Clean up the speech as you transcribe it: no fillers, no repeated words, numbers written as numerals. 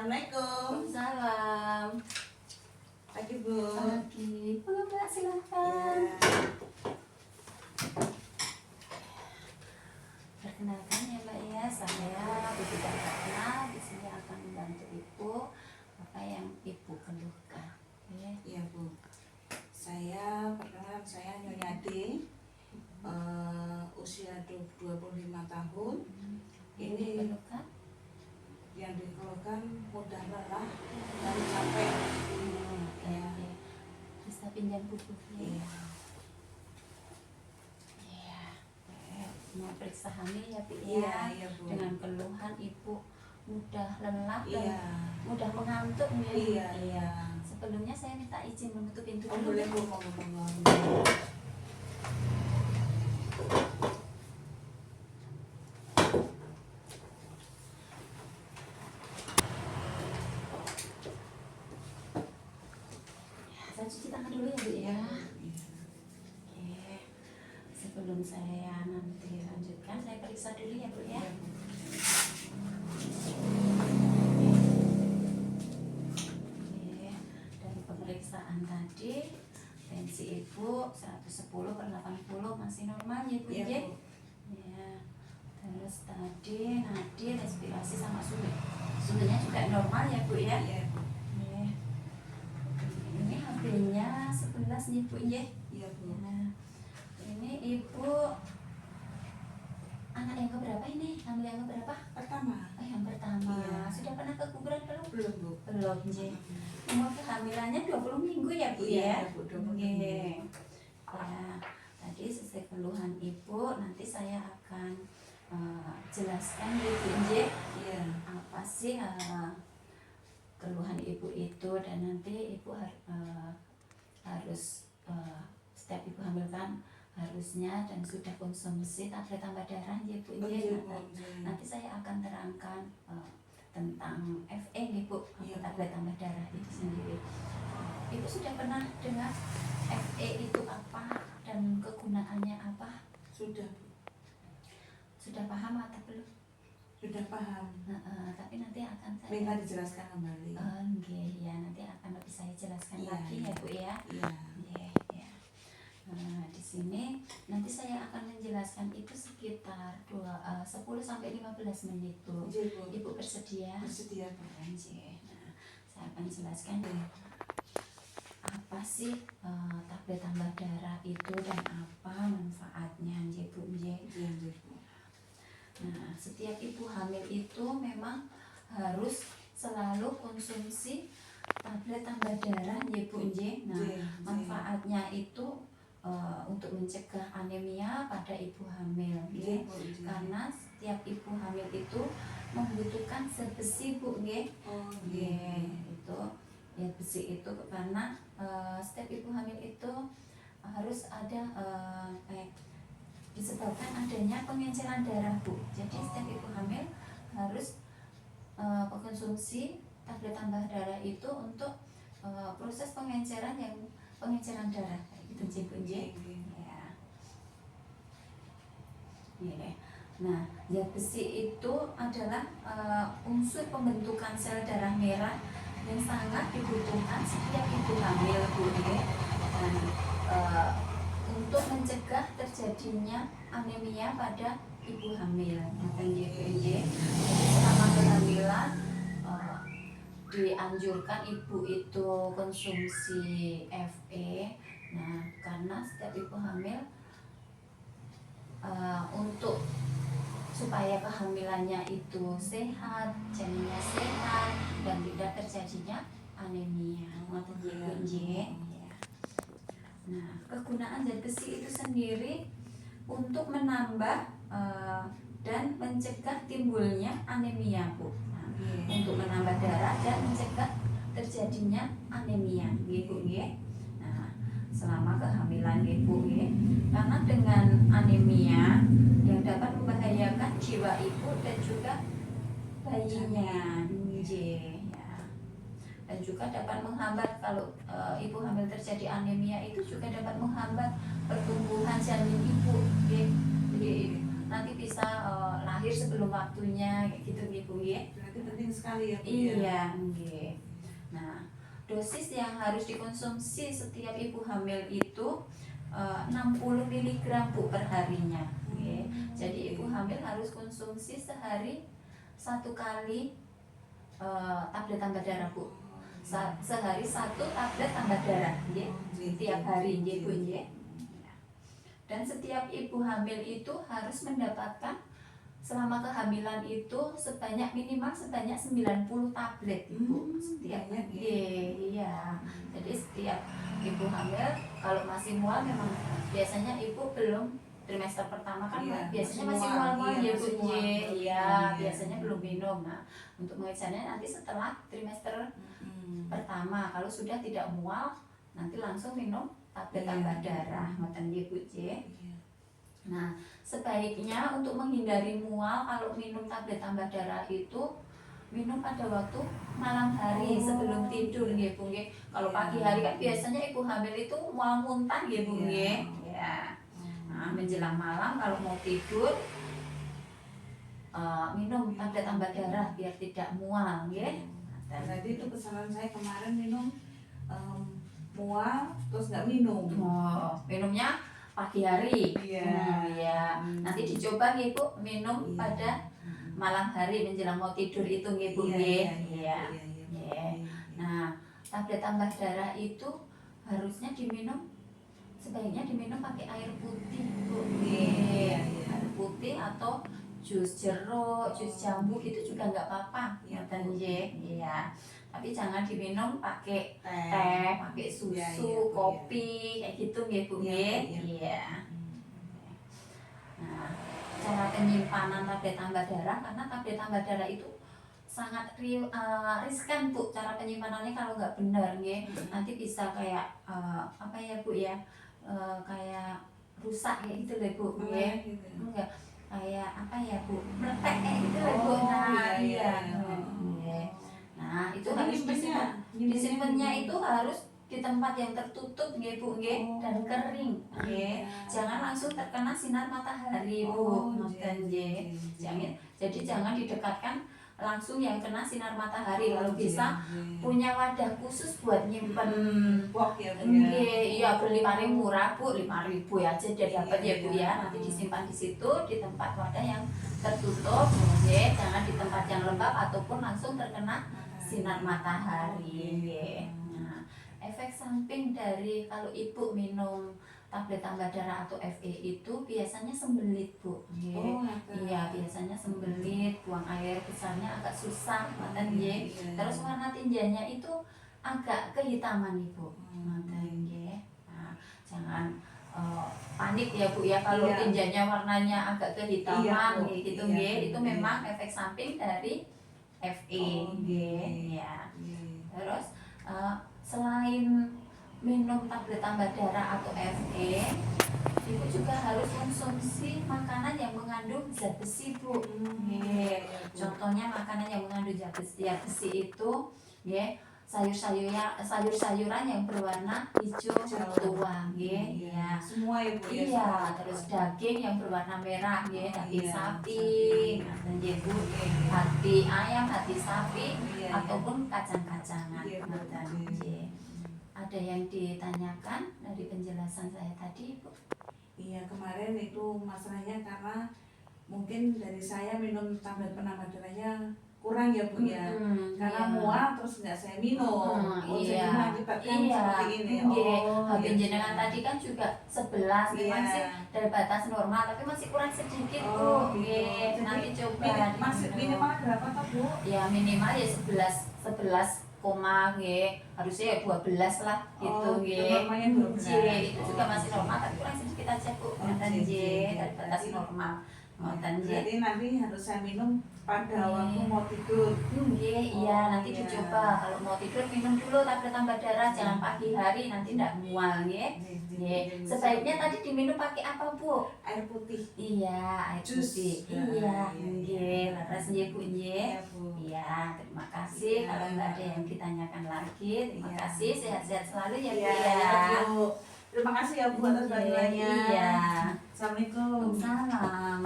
Assalamualaikum. Salam. Pagi Bu. Pagi. Mbak, silakan. Ya. Perkenalkan ya Mbak ya, saya Bibi Ratna. Di sini akan membantu Ibu apa yang Ibu keluhkan. Ya. Iya Bu. Perkenalkan saya Nyonya D. Usia 25 tahun. Ini Keluhkan. yang dikeluhkan mudah lelah dan capek. Ya. Bisa pinjam bukunya. Iya. Iya. Mau periksa hamil ya Bu Iya, ya. iya Bu. Dengan keluhan Ibu mudah lelah dan Iya. mudah mengantuk ya. Iya, iya. Sebelumnya saya minta izin menutup pintu Oh, dulu. boleh Bu, ngomong-ngomong. Saya cuci tangan dulu ya Bu ya. Oke. Sebelum saya nanti lanjutkan, saya periksa dulu ya Bu ya. Oke. Dari pemeriksaan tadi, tensi Ibu 110/80 masih normal ya Bu Iya, ya. Bu. Ya. Terus tadi nadi, respirasi sama suhu. Suhunya juga normal ya Bu ya. Iya, Bu. Oke. Ini HP-nya 11 nih Bu ya. Iya, Bu. Nah, ini Ibu anak yang keberapa ini? Hamil yang keberapa? Pertama. Oh, yang pertama. Iya. Sudah pernah ke kuburan belum? Belum Bu. Belum, J. Umur kehamilannya 20 minggu ya Bu ya? Iya, Bu, 20 Oke. minggu. Ya, tadi sesuai keluhan Ibu, nanti saya akan jelaskan ya Bu J. Iya. Apa sih keluhan Ibu itu, dan nanti Ibu harus setiap Ibu hamil kan harusnya dan sudah konsumsi tablet tambah darah ya Bu Oh, ya. iya, Bu. Nanti saya akan terangkan tentang FE nih Bu, Iya, Bu. tablet tambah darah itu sendiri. Ibu sudah pernah dengar FE itu apa dan kegunaannya apa? Sudah Bu. Sudah paham atau belum? Sudah paham. Tapi nanti akan saya Minta dijelaskan kembali. Oke, ya nanti akan lebih saya jelaskan Iya, lagi ya iya. Bu ya. Iya. Iya, iya. Di sini nanti saya akan menjelaskan itu sekitar 10-15 menit Bu. Iya, Bu. Ibu bersedia? Bersedia Bu. Oke. Nah, saya akan jelaskan deh apa sih tablet tambah darah itu dan apa manfaatnya ya Bu. Iya, Bu. Nah, setiap ibu hamil itu memang harus selalu konsumsi tablet tambah darah ya Bu Nje. Nah, Iya, manfaatnya itu untuk mencegah anemia pada ibu hamil Iya, ya. Bu. Iya. Karena setiap ibu hamil itu membutuhkan zat besi Bu ya. Oh, Ya, iya. itu ya besi itu karena setiap ibu hamil itu harus ada disebabkan adanya pengenceran darah Bu. Jadi setiap ibu hamil harus mengkonsumsi tablet tambah darah itu untuk proses pengenceran darah gitu Bu. Iya. Ya. Ya. Nah, zat besi itu adalah unsur pembentukan sel darah merah yang sangat dibutuhkan setiap ibu hamil Bu. Dan untuk mencegah terjadinya anemia pada ibu hamil. Jadi selama kehamilan dianjurkan ibu itu konsumsi FE. Nah, karena setiap ibu hamil untuk supaya kehamilannya itu sehat, janinnya sehat dan tidak terjadinya anemia. Nah, kegunaan zat besi itu sendiri untuk menambah dan mencegah timbulnya anemia Bu. Nah, untuk menambah darah dan mencegah terjadinya anemia gitu ya. Nah, selama kehamilan ibu ya. Karena dengan anemia yang dapat membahayakan jiwa ibu dan juga bayinya. Ya. Dan juga dapat menghambat kalau ibu hamil terjadi anemia itu juga dapat menghambat pertumbuhan janin ibu. Jadi nanti bisa lahir sebelum waktunya kayak gitu ibu ya. Berarti penting sering sekali ya Bu ya. Iya, nggih. Nah, dosis yang harus dikonsumsi setiap ibu hamil itu 60 mg Bu per harinya. Nggih. Jadi ibu hamil harus konsumsi sehari 1 kali tablet tambah darah Bu. Sehari 1 tablet tambah darah, nggih. Tiap hari nggih Bu nggih. Dan setiap ibu hamil itu harus mendapatkan selama kehamilan itu minimal sebanyak 90 tablet Ibu setiap iya. Jadi setiap ibu hamil kalau masih mual memang biasanya ibu belum trimester pertama kan biasanya masih mual-mual ya Bu. Iya, biasanya belum minum. Nah, untuk mengejarnya nanti setelah trimester pertama. Kalau sudah tidak mual nanti langsung minum tablet tambah darah ngoten nggih Bu. Nah, sebaiknya untuk menghindari mual kalau minum tablet tambah darah itu minum pada waktu malam hari sebelum tidur nggih Bu nggih. Kalau pagi hari kan biasanya ibu hamil itu mual muntah nggih Bu nggih. Ya. Nah, menjelang malam kalau mau tidur minum tablet tambah darah biar tidak mual nggih. Jadi itu kesalahan saya kemarin minum mual terus nggak minum. Minumnya pagi hari. Iya. Nanti dicoba nggih Bu minum pada malam hari menjelang mau tidur itu nggih Bu nggih. Iya. Nah, tablet tambah darah itu harusnya sebaiknya diminum pakai air putih Bu. Air putih atau jus jeruk, jus jambu itu juga nggak apa-apa. Ngoten nggih. Iya. Tapi jangan diminum pakai teh, pakai susu, kopi kayak gitu nggih Bu nggih. Iya. Nah, cara penyimpanan tablet tambah darah karena tablet tambah darah itu sangat riskan Bu cara penyimpanannya kalau nggak benar nggih. Nanti bisa kayak apa ya Bu ya? Kayak rusak kayak gitu loh Bu nggih. Enggak kayak apa ya Bu? Meletek kayak gitu loh Bu. Nah, iya. Nah, itu harus disimpannya itu harus di tempat yang tertutup nggih Bu nggih dan kering nggih. Jangan langsung terkena sinar matahari Bu. Ngoten nggih. Jadi jangan didekatkan langsung yang kena sinar matahari. Kalau bisa punya wadah khusus buat nyimpen box ya Bu. Iya, beli paling murah Bu, 5.000 aja dia dapat ya Bu ya. Nanti disimpan di situ di tempat wadah yang tertutup nggih. Jangan di tempat yang lembab ataupun langsung terkena sinar matahari. Nah, efek samping dari kalau ibu minum tablet tambah darah atau FE itu biasanya sembelit Bu. Iya, biasanya sembelit, buang air besarnya agak susah, ngoten nggih. Terus warna tinjanya itu agak kehitaman Ibu. Ngoten nggih. Nah, jangan panik ya Bu ya kalau tinjanya warnanya agak kehitaman gitu nggih. Itu memang efek samping dari FE nggih. Ya. Terus selain minum tablet tambah darah atau FE, ibu juga harus konsumsi makanan yang mengandung zat besi Bu. Contohnya makanan yang mengandung zat besi itu sayur-sayuran yang berwarna hijau tua semua ya Bu. Iya, terus daging yang berwarna merah daging sapi, Bu, hati ayam, hati sapi ataupun kacang-kacangan. Ada yang ditanyakan dari penjelasan saya tadi Bu? Iya, kemarin itu masalahnya karena mungkin dari saya minum tablet penambah darahnya kurang ya Bu ya. Karena mual terus nggak saya minum. Jadi mengakibatkan seperti ini. Habis jenengan tadi kan juga 11 masih dari batas normal tapi masih kurang sedikit Bu. Nanti coba masih minimal berapa toh Bu? Ya minimal ya 11 koma harusnya ya 12 lah gitu Normalnya 12. Itu juga masih normal tapi kurang sedikit aja Bu. Dari batas normal. Jadi nanti harus saya minum pada waktu mau tidur. Iya, nanti dicoba kalau mau tidur minum dulu tablet tambah darah, jangan pagi hari nanti tidak mual Sebaiknya tadi diminum pakai apa Bu? Air putih. Iya, air putih. Iya, laras Bu Iya, terima kasih. Kalau nggak ada yang ditanyakan lagi, terima kasih. Sehat-sehat selalu ya Bu ya. Terima kasih ya Bu atas bantuannya. Iya. Assalamualaikum. Salam.